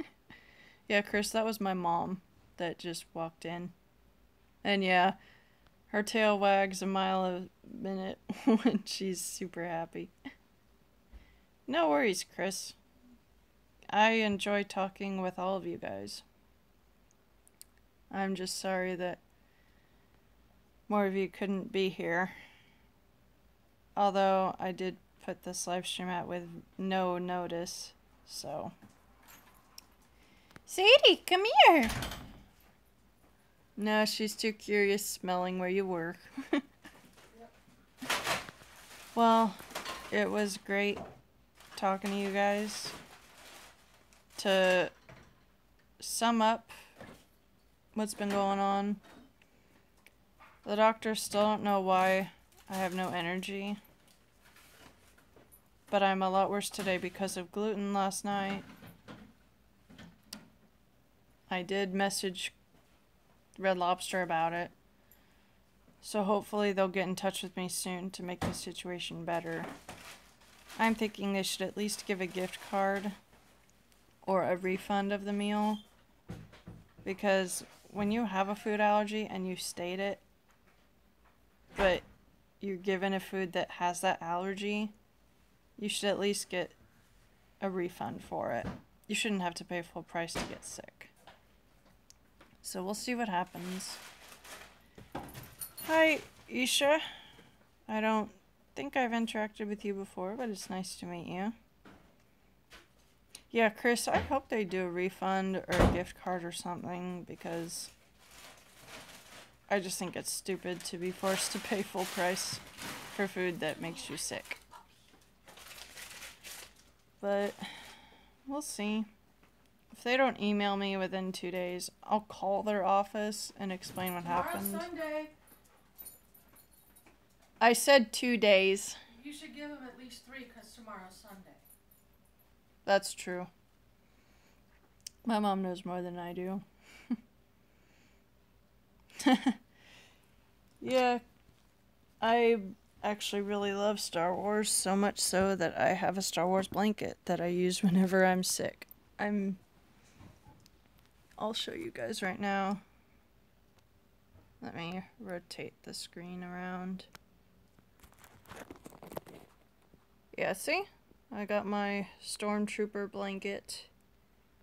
[SPEAKER 1] Yeah, Chris, that was my mom that just walked in. And yeah, her tail wags a mile a minute when she's super happy. No worries, Chris. I enjoy talking with all of you guys. I'm just sorry that more of you couldn't be here. Although I did put this live stream out with no notice, so. Sadie, come here! No, she's too curious smelling where you were.
[SPEAKER 2] Yep.
[SPEAKER 1] Well, it was great talking to you guys. To sum up what's been going on, the doctors still don't know why I have no energy. But I'm a lot worse today because of gluten last night. I did message Red Lobster about it. So hopefully they'll get in touch with me soon to make the situation better. I'm thinking they should at least give a gift card or a refund of the meal. Because when you have a food allergy and you state it, but you're given a food that has that allergy, you should at least get a refund for it. You shouldn't have to pay full price to get sick. So we'll see what happens. Hi, Isha. I don't think I've interacted with you before, but it's nice to meet you. Yeah, Chris, I hope they do a refund or a gift card or something, because I just think it's stupid to be forced to pay full price for food that makes you sick. But we'll see. If they don't email me within 2 days, I'll call their office and explain what happened.
[SPEAKER 2] Tomorrow's Sunday.
[SPEAKER 1] I said 2 days.
[SPEAKER 2] You should give them at least 3 because tomorrow's Sunday.
[SPEAKER 1] That's true. My mom knows more than I do. Yeah, I actually really love Star Wars, so much so that I have a Star Wars blanket that I use whenever I'm sick. I'll show you guys right now. Let me rotate the screen around. Yeah, see? I got my Stormtrooper blanket.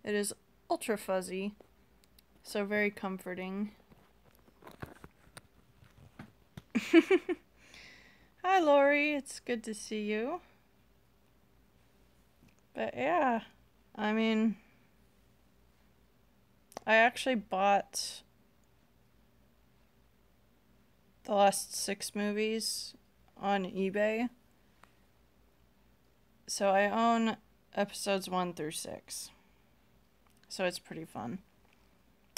[SPEAKER 1] It is ultra fuzzy, so very comforting. Hi, Lori. It's good to see you. But yeah, I mean, I actually bought the last 6 movies on eBay. So I own episodes 1 through 6. So it's pretty fun.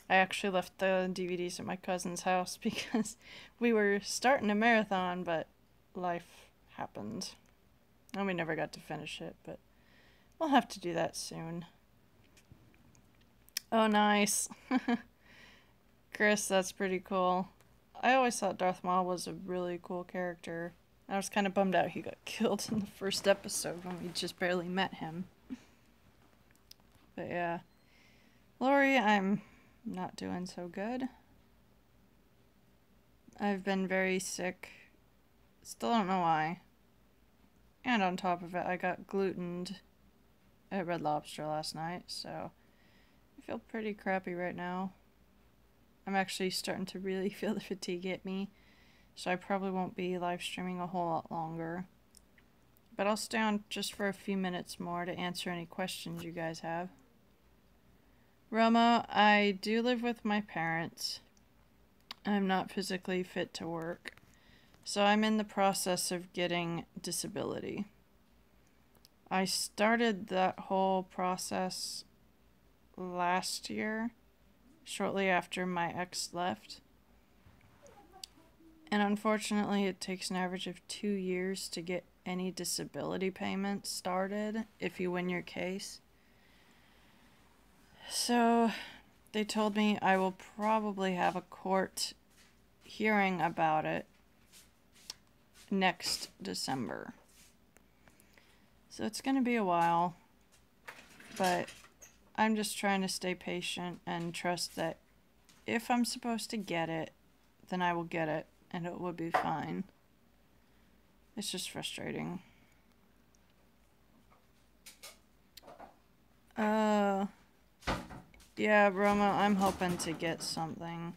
[SPEAKER 1] I actually left the DVDs at my cousin's house because we were starting a marathon, but life happened. And we never got to finish it, but we'll have to do that soon. Oh, nice. Chris, that's pretty cool. I always thought Darth Maul was a really cool character. I was kind of bummed out he got killed in the first episode when we just barely met him. But yeah. Lori, I'm not doing so good. I've been very sick. Still don't know why. And on top of it, I got glutened at Red Lobster last night, so I feel pretty crappy right now. I'm actually starting to really feel the fatigue hit me, so I probably won't be live streaming a whole lot longer. But I'll stay on just for a few minutes more to answer any questions you guys have. Roma, I do live with my parents. I'm not physically fit to work, so I'm in the process of getting disability. I started that whole process last year, shortly after my ex left. And unfortunately, it takes an average of 2 years to get any disability payments started if you win your case. So they told me I will probably have a court hearing about it next December. So it's going to be a while, but I'm just trying to stay patient and trust that if I'm supposed to get it, then I will get it and it will be fine. It's just frustrating. Yeah, Roma, I'm hoping to get something.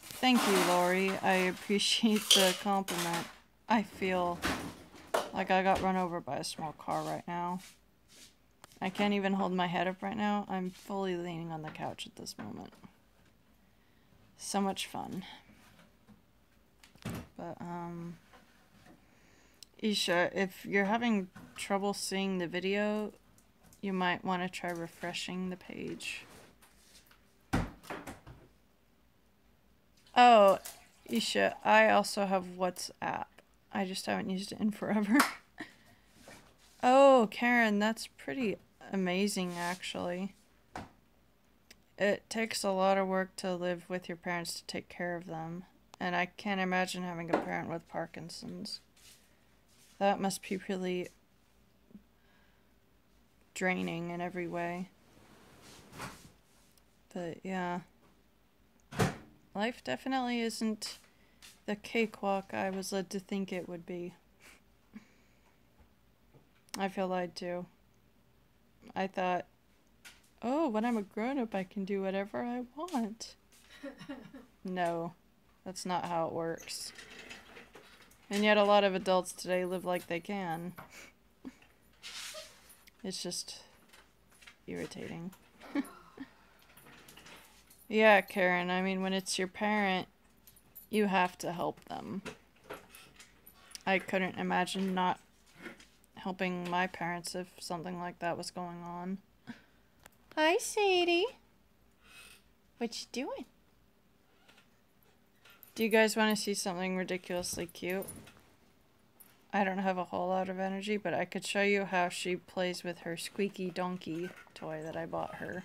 [SPEAKER 1] Thank you, Lori. I appreciate the compliment. I feel like I got run over by a small car right now. I can't even hold my head up right now. I'm fully leaning on the couch at this moment. So much fun. But, Isha, if you're having trouble seeing the video, you might want to try refreshing the page. Oh, Isha, I also have WhatsApp. I just haven't used it in forever. Oh, Karen, that's pretty amazing, actually. It takes a lot of work to live with your parents to take care of them. And I can't imagine having a parent with Parkinson's. That must be really draining in every way. But yeah. Life definitely isn't the cakewalk I was led to think it would be. I feel lied to. I thought, oh, when I'm a grown-up I can do whatever I want. No, that's not how it works. And yet a lot of adults today live like they can. It's just irritating. Yeah, Karen, I mean, when it's your parent, you have to help them. I couldn't imagine not helping my parents if something like that was going on. Hi, Sadie. What you doing? Do you guys want to see something ridiculously cute? I don't have a whole lot of energy, but I could show you how she plays with her squeaky donkey toy that I bought her.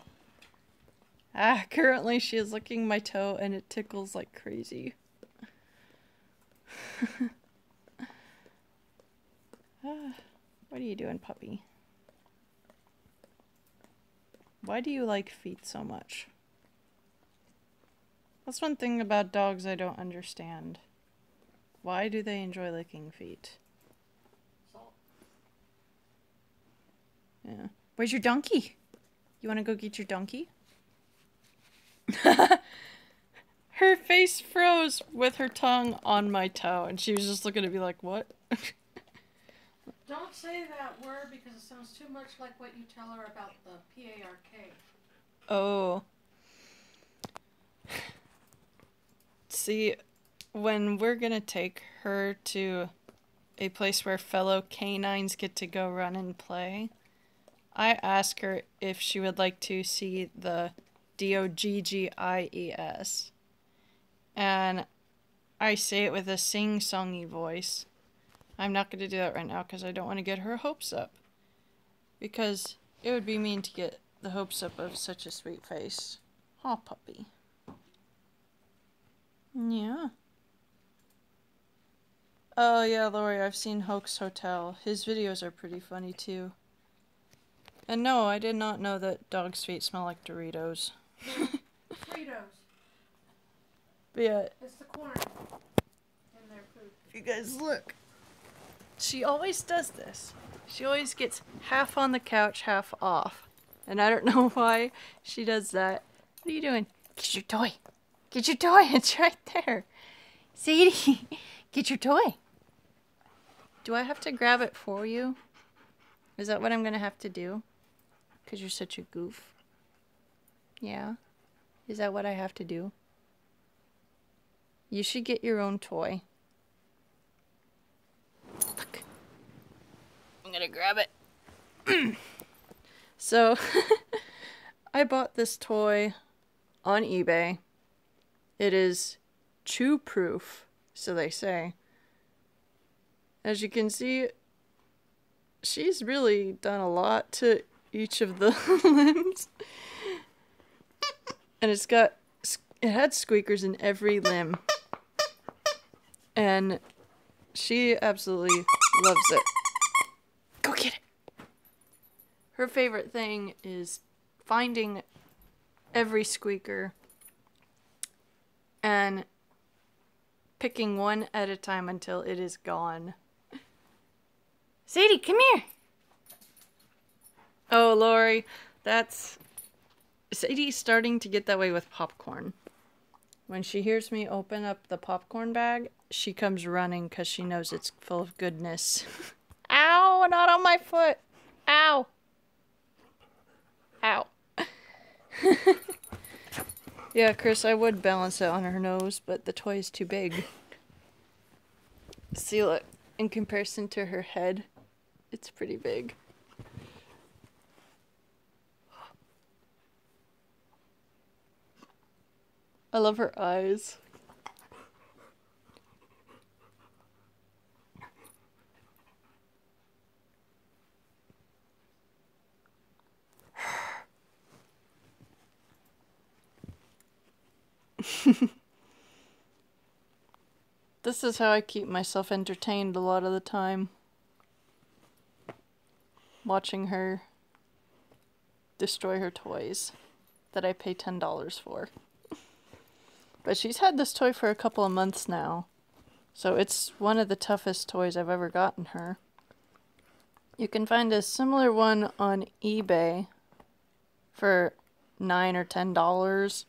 [SPEAKER 1] Currently she is licking my toe and it tickles like crazy. What are you doing, puppy? Why do you like feet so much? That's one thing about dogs I don't understand. Why do they enjoy licking feet?
[SPEAKER 2] Salt.
[SPEAKER 1] Yeah. Where's your donkey? You want to go get your donkey? Her face froze with her tongue on my toe, and she was just looking at me like, what?
[SPEAKER 2] Don't say that word because it sounds too much like what you tell her about the PARK.
[SPEAKER 1] Oh. See, when we're gonna take her to a place where fellow canines get to go run and play, I ask her if she would like to see the DOGGIES. And I say it with a sing-songy voice. I'm not going to do that right now because I don't want to get her hopes up. Because it would be mean to get the hopes up of such a sweet face. Aw, puppy. Yeah. Oh yeah, Lori, I've seen Hoax Hotel. His videos are pretty funny too. And no, I did not know that dog's feet smell like Doritos.
[SPEAKER 2] Fritos.
[SPEAKER 1] But yeah,
[SPEAKER 2] It's the corn in their food.
[SPEAKER 1] if you guys look, she always does this. She always gets half on the couch, half off. And I don't know why she does that. What are you doing? Get your toy. Get your toy. It's right there. Sadie, get your toy. Do I have to grab it for you? Is that what I'm going to have to do? Because you're such a goof. Yeah? Is that what I have to do? You should get your own toy. Look. I'm going to grab it. So, I bought this toy on eBay. It is chew-proof, so they say. As you can see, she's really done a lot to each of the limbs. And it had squeakers in every limb. And she absolutely loves it. Go get it! Her favorite thing is finding every squeaker and picking one at a time until it is gone. Sadie, come here! Oh, Lori, that's... Sadie's starting to get that way with popcorn. When she hears me open up the popcorn bag, she comes running because she knows it's full of goodness. Ow, not on my foot! Ow! Ow. Yeah, Chris, I would balance it on her nose, but the toy is too big. See, look. in comparison to her head, it's pretty big. I love her eyes. This is how I keep myself entertained a lot of the time. Watching her destroy her toys that I pay $10 for. But she's had this toy for a couple of months now, so it's one of the toughest toys I've ever gotten her. You can find a similar one on eBay for $9 or $10,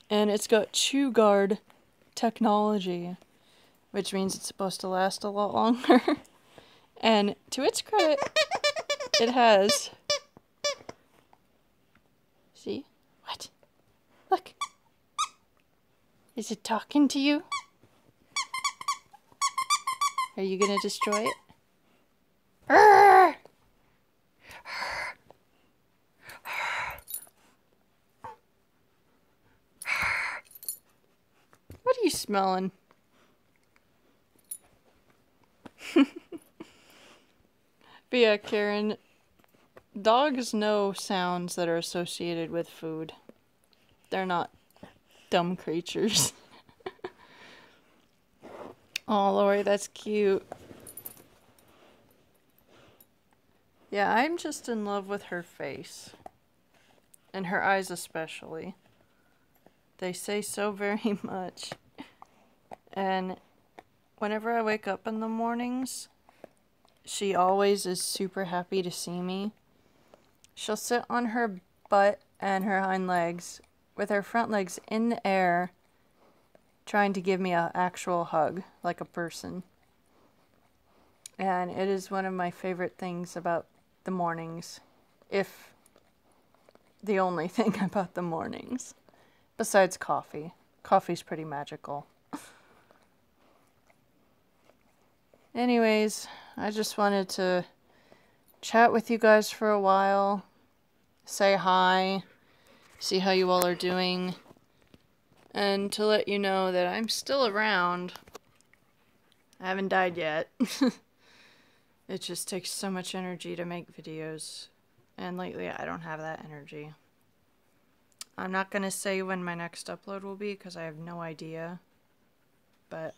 [SPEAKER 1] and it's got chew guard technology, which means it's supposed to last a lot longer. And to its credit, it has. See? What? Look. Is it talking to you? Are you gonna destroy it? Arrgh! What are you smelling? But yeah, Karen, dogs know sounds that are associated with food. They're not dumb creatures. Oh, Lori, that's cute. Yeah, I'm just in love with her face. And her eyes especially. They say so very much. And whenever I wake up in the mornings, she always is super happy to see me. She'll sit on her butt and her hind legs with her front legs in the air, trying to give me an actual hug, like a person. And it is one of my favorite things about the mornings, if the only thing about the mornings, besides coffee. Coffee's pretty magical. Anyways, I just wanted to chat with you guys for a while, say hi, see how you all are doing, and to let you know that I'm still around. I haven't died yet. It just takes so much energy to make videos, and lately I don't have that energy. I'm not going to say when my next upload will be because I have no idea, but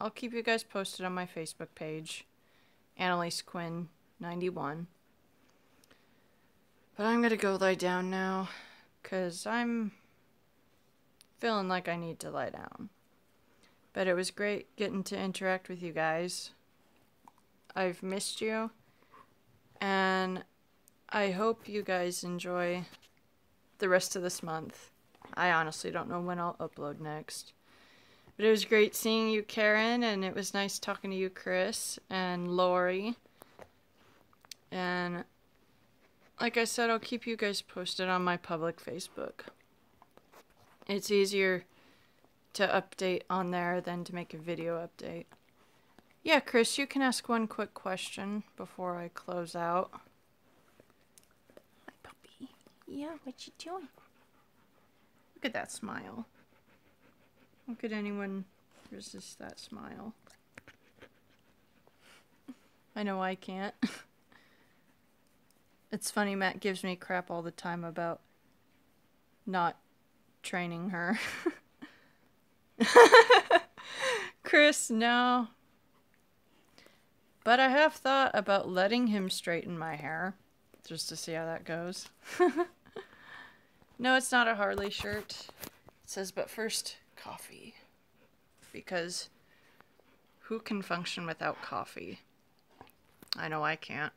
[SPEAKER 1] I'll keep you guys posted on my Facebook page, Annalise Quinn 91. But I'm going to go lie down now because I'm feeling like I need to lie down. But it was great getting to interact with you guys. I've missed you, and I hope you guys enjoy the rest of this month. I honestly don't know when I'll upload next. But it was great seeing you, Karen, and it was nice talking to you, Chris, and Lori. And like I said, I'll keep you guys posted on my public Facebook. It's easier to update on there than to make a video update. Yeah, Chris, you can ask one quick question before I close out. Hi, puppy. Yeah, what you doing? Look at that smile. How could anyone resist that smile? I know I can't. It's funny, Matt gives me crap all the time about not training her. Chris, no. But I have thought about letting him straighten my hair, just to see how that goes. No, it's not a Harley shirt. It says, but first, coffee. Because who can function without coffee? I know I can't.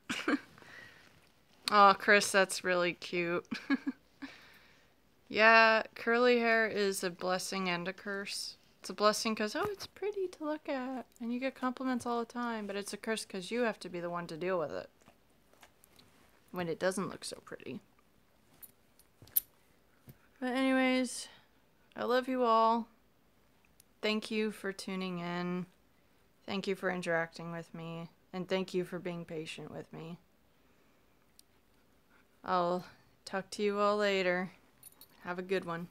[SPEAKER 1] Oh, Chris, that's really cute. Yeah, curly hair is a blessing and a curse. It's a blessing because, oh, it's pretty to look at, and you get compliments all the time, but it's a curse because you have to be the one to deal with it when it doesn't look so pretty. But anyways, I love you all. Thank you for tuning in. Thank you for interacting with me, and thank you for being patient with me. I'll talk to you all later. Have a good one.